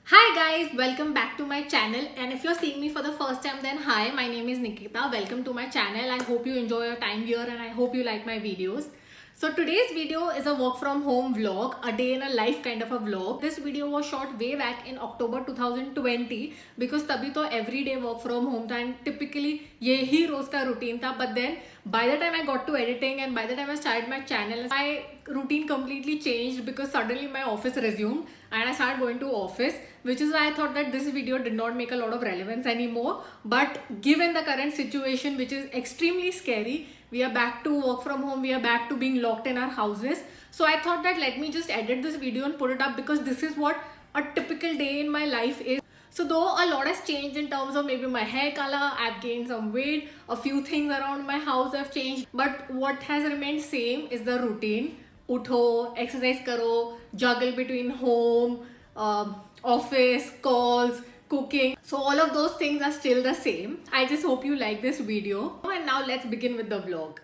Hi guys, welcome back to my channel, and if you're seeing me for the first time then hi, my name is Nikita. Welcome to my channel. I hope you enjoy your time here and I hope you like my videos. So today's video is a work from home vlog, a day in a life kind of a vlog. This video was shot way back in October 2020 because तभी तो everyday work from home था and typically यही रोज का routine था. But then by the time I got to editing and by the time I started my channel, my routine completely changed because suddenly my office resumed and I started going to office, which is why I thought that this video did not make a lot of relevance anymore. But given the current situation, which is extremely scary, we are back to work from home, we are back to being locked in our houses. So I thought that let me just edit this video and put it up because this is what a typical day in my life is. So though a lot has changed in terms of maybe my hair color, I've gained some weight, a few things around my house have changed, but what has remained same is the routine. Utho, exercise karo, juggle between home, office, calls, cooking. So all of those things are still the same. I just hope you like this video. And now let's begin with the vlog.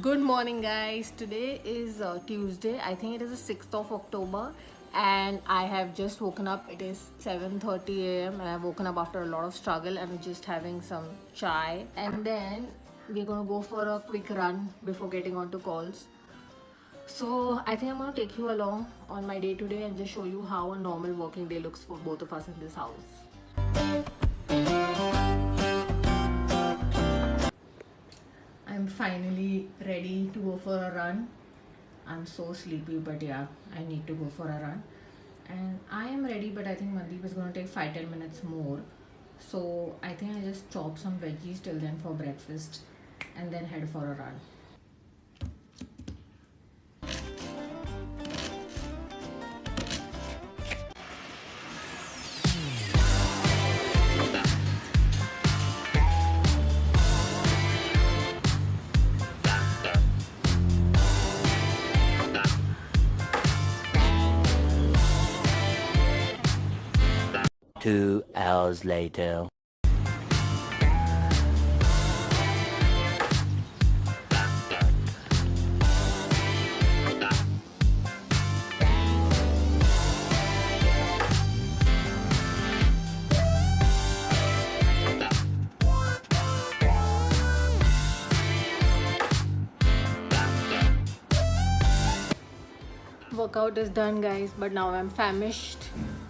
Good morning guys. Today is Tuesday. I think it is the 6th of October and I have just woken up. It is 7:30 a.m. and I've woken up after a lot of struggle and just having some chai, and then we're gonna go for a quick run before getting on to calls. So I think I'm gonna take you along on my day today and just show you how a normal working day looks for both of us in this house. I'm finally ready to go for a run. I'm so sleepy, but yeah, I need to go for a run. And I am ready, but I think Mandeep is going to take 5-10 minutes more. So I think I just chop some veggies till then for breakfast and then head for a run. Two hours later. Workout is done guys, but now I'm famished.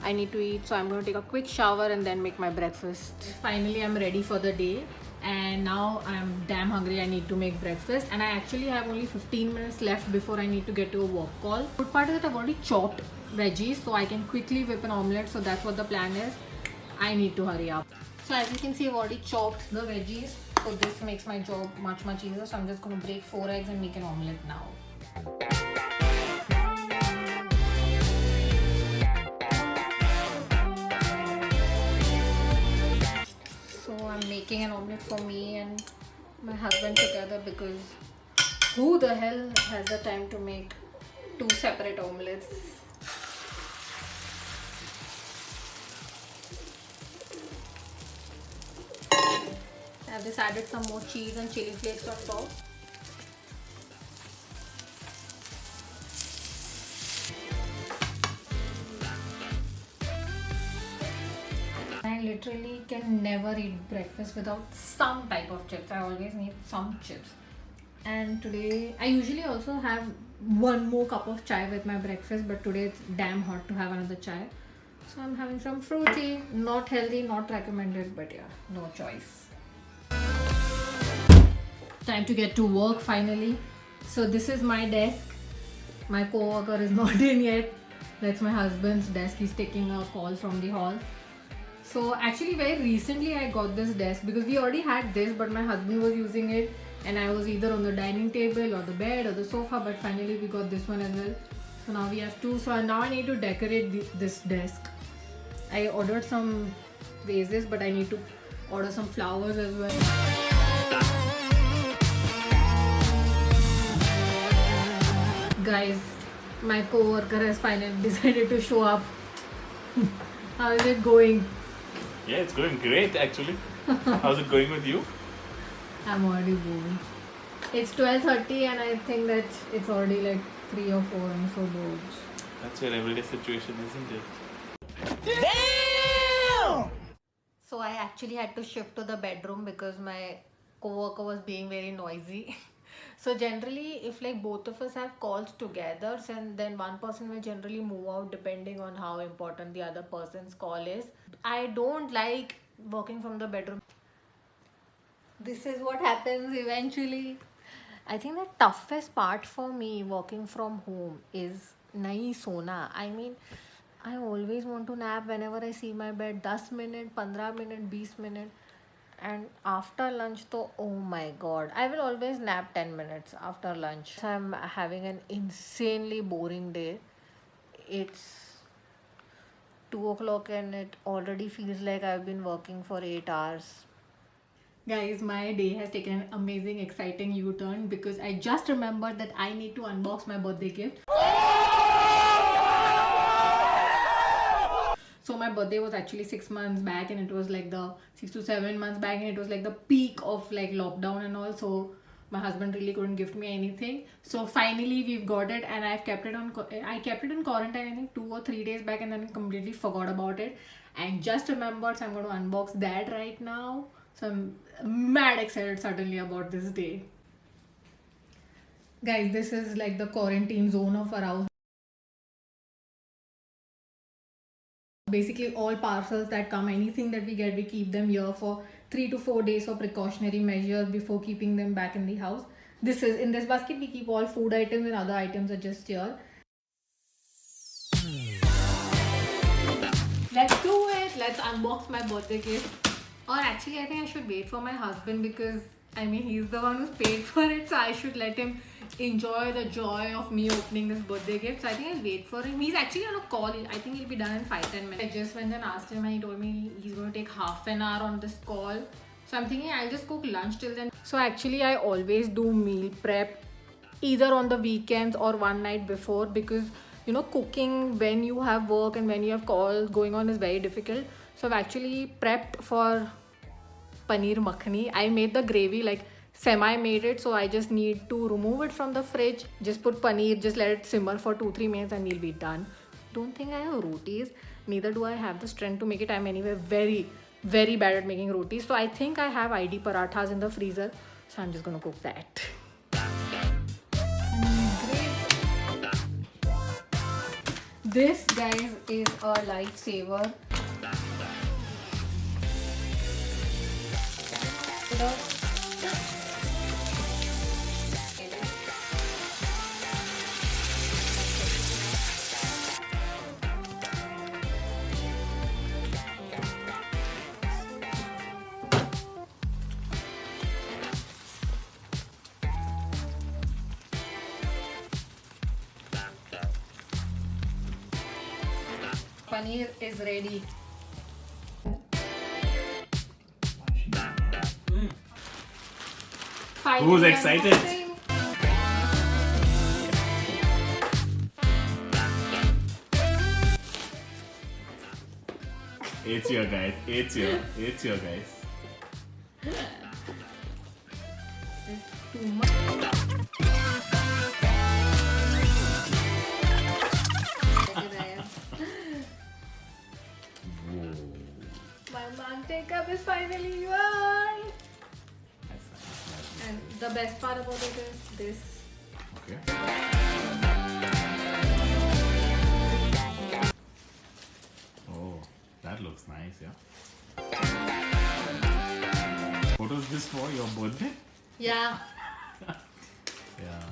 I need to eat, so I'm going to take a quick shower and then make my breakfast. Finally I'm ready for the day and now I'm damn hungry. I need to make breakfast and I actually have only 15 minutes left before I need to get to a work call. Good part is that I've already chopped veggies so I can quickly whip an omelette, so that's what the plan is. I need to hurry up. So as you can see, I've already chopped the veggies, so this makes my job much easier. So I'm just going to break 4 eggs and make an omelette now. So I'm making an omelette for me and my husband together because who the hell has the time to make 2 separate omelettes? I've just added some more cheese and chili flakes on top. I literally can never eat breakfast without some type of chips. I always need some chips. And today, I usually also have one more cup of chai with my breakfast, but today it's damn hot to have another chai. So I'm having some fruity, not healthy, not recommended, but yeah, no choice. Time to get to work finally. So this is my desk. My co-worker is not in yet. That's my husband's desk. He's taking a call from the hall. So actually very recently I got this desk because we already had this, but my husband was using it and I was either on the dining table or the bed or the sofa, but finally we got this one as well. So now we have two. So now I need to decorate this desk. I ordered some vases, but I need to order some flowers as well. Guys, my co-worker has finally decided to show up. How is it going? Yeah, it's going great actually. How's it going with you? I'm already bored. It's 12:30 and I think that it's already like 3 or 4. I'm so bored. That's your everyday situation, isn't it? So I actually had to shift to the bedroom because my co-worker was being very noisy. So generally, if like both of us have calls together, and then one person will generally move out depending on how important the other person's call is. I don't like working from the bedroom. This is what happens eventually. I think the toughest part for me working from home is nahi sona. I mean, I always want to nap whenever I see my bed. 10 minute, 15 minute, 20 minute. And after lunch, though, oh my god, I will always nap 10 minutes after lunch. I'm having an insanely boring day. It's 2 o'clock and it already feels like I've been working for 8 hours. Guys, my day has taken an amazing, exciting U-turn because I just remembered that I need to unbox my birthday gift. So my birthday was actually 6 months back and it was like the 6 to 7 months back and it was like the peak of like lockdown and all. So my husband really couldn't gift me anything. So finally we've got it and I've kept it on, I kept it in quarantine I think 2 or 3 days back and then completely forgot about it. And just remembered, so I'm going to unbox that right now. So I'm mad excited suddenly about this day. Guys, this is like the quarantine zone of our house. Basically all parcels that come, anything that we get, we keep them here for 3 to 4 days for precautionary measures before keeping them back in the house. This is in this basket we keep all food items and other items are just here. Let's do it. Let's unbox my birthday gift. Or actually I think I should wait for my husband because I mean he's the one who's paid for it, so I should let him enjoy the joy of me opening this birthday gift. So I think I'll wait for him. He's actually on a call. I think he'll be done in 5-10 minutes. I just went and asked him and he told me he's going to take half an hour on this call. So I'm thinking I'll just cook lunch till then. So actually I always do meal prep either on the weekends or one night before because you know cooking when you have work and when you have calls going on is very difficult. So I've actually prepped for paneer makhani. I made the gravy like semi made it, so I just need to remove it from the fridge, just put paneer, just let it simmer for 2-3 minutes and we'll be done. Don't think I have rotis, neither do I have the strength to make it. I'm anyway very bad at making rotis, so I think I have ID parathas in the freezer, so I'm just gonna cook that. This guys is a lifesaver. Paneer is ready. Who's excited? It's your guys. It's your guys. Too much. My Magte cup is finally here. And the best part about it is this. Okay. Oh, that looks nice, yeah. What was this for? Your birthday? Yeah. Yeah.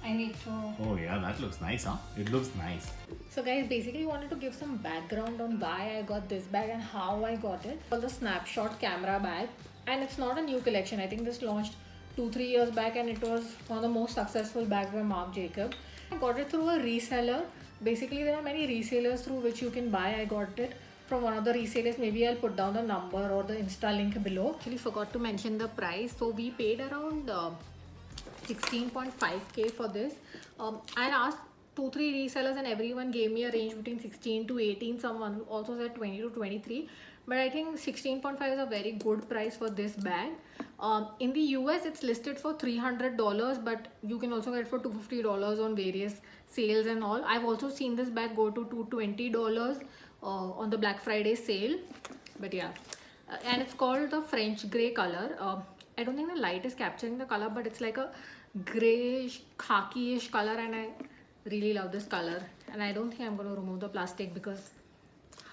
I need to. Oh yeah, that looks nice, huh? It looks nice. So guys, basically wanted to give some background on why I got this bag and how I got it. It's called the Snapshot camera bag, and it's not a new collection. I think this launched 2-3 years back and it was one of the most successful bags by Marc Jacob. I got it through a reseller. Basically there are many resellers through which you can buy. I got it from one of the resellers. Maybe I'll put down the number or the Insta link below. Actually forgot to mention the price. So we paid around 16.5k for this. I asked 2-3 resellers and everyone gave me a range between 16 to 18. Someone also said 20 to 23. But I think 16.5 is a very good price for this bag. In the US it's listed for $300, but you can also get it for $250 on various sales and all. I've also seen this bag go to $220 on the Black Friday sale. But yeah, and it's called the French grey color. I don't think the light is capturing the color, but it's like a grayish, khaki-ish color, and I really love this color. And I don't think I'm going to remove the plastic because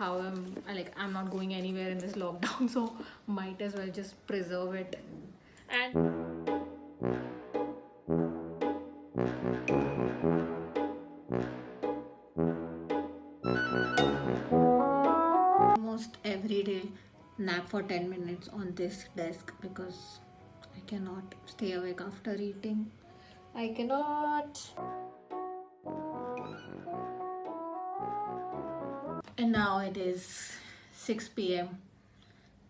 I'm not going anywhere in this lockdown, so might as well just preserve it. And almost every day nap for 10 minutes on this desk because I cannot stay awake after eating. I cannot. And now it is 6 p.m.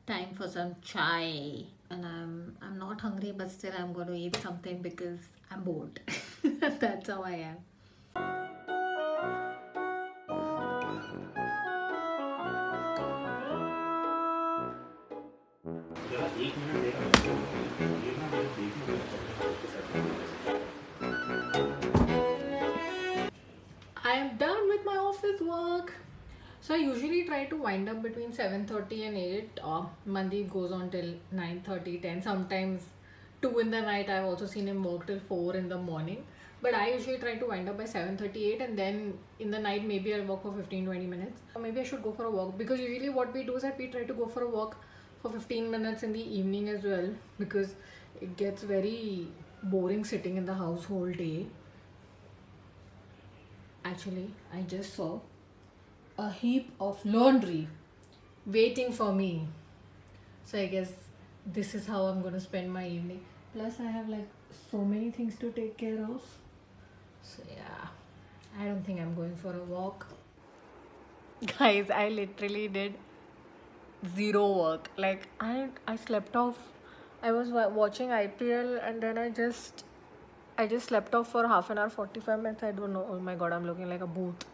Time for some chai. And I'm not hungry, but still I'm going to eat something because I'm bored. That's how I am. I am done with my office work. So I usually try to wind up between 7:30 and 8. Mandeep goes on till 9:30, 10. Sometimes 2 in the night. I've also seen him work till 4 in the morning. But I usually try to wind up by 7:38, and then in the night maybe I'll walk for 15-20 minutes. Or maybe I should go for a walk, because usually what we do is that we try to go for a walk for 15 minutes in the evening as well, because it gets very boring sitting in the house whole day. Actually, I just saw a heap of laundry waiting for me. So I guess this is how I'm going to spend my evening. Plus I have like so many things to take care of. So yeah, I don't think I'm going for a walk. Guys, I literally did zero work. Like I slept off. I was watching IPL and then I just slept off for half an hour, 45 minutes. I don't know. Oh my god, I'm looking like a booth.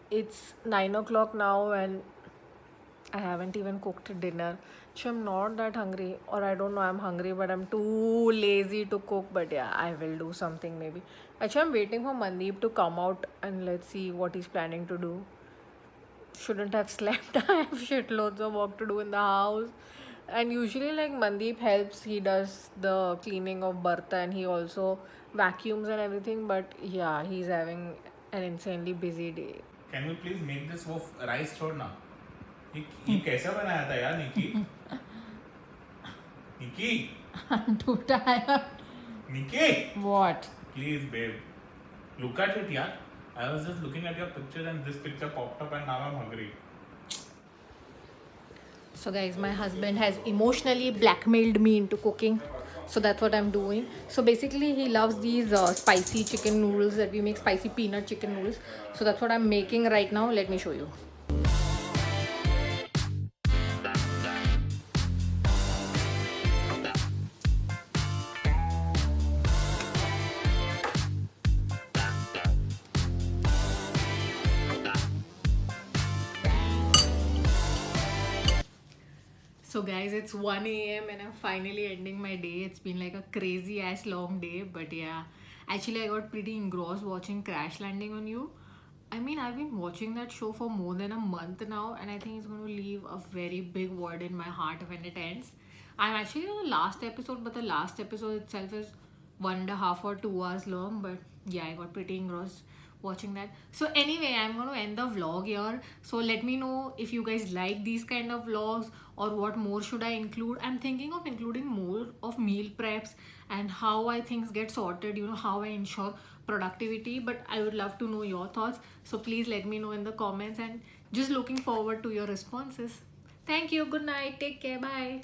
It's 9 o'clock now and I haven't even cooked dinner. So I'm not that hungry, or I don't know, I'm hungry but I'm too lazy to cook. But yeah, I will do something maybe. Actually, I'm waiting for Mandeep to come out and let's see what he's planning to do. Shouldn't have slept. I have shitloads of work to do in the house. And usually like Mandeep helps, he does the cleaning of Bartha and he also vacuums and everything. But yeah, he's having an insanely busy day. Can you please make this वो rice छोड़ना? ये कैसा बनाया था यार निकी? Nikki? I'm too tired. Nikki? What? Please, babe. Look at it, yaar. I was just looking at your picture and this picture popped up and now I'm hungry. So guys, my husband has emotionally blackmailed me into cooking. So that's what I'm doing. So basically he loves these spicy chicken noodles that we make, spicy peanut chicken noodles. So that's what I'm making right now. Let me show you. So guys, it's 1 a.m. and I'm finally ending my day. It's been like a crazy ass long day, but yeah, actually I got pretty engrossed watching Crash Landing on You. I mean, I've been watching that show for more than a month now, and I think it's going to leave a very big void in my heart when it ends. I'm actually on the last episode, but the last episode itself is 1.5 or 2 hours long. But yeah, I got pretty engrossed watching that. So anyway, I'm going to end the vlog here. So let me know if you guys like these kind of vlogs or what more should I include. I'm thinking of including more of meal preps and how I things get sorted, you know, how I ensure productivity. But I would love to know your thoughts. So please let me know in the comments, and just looking forward to your responses. Thank you. Good night. Take care. Bye.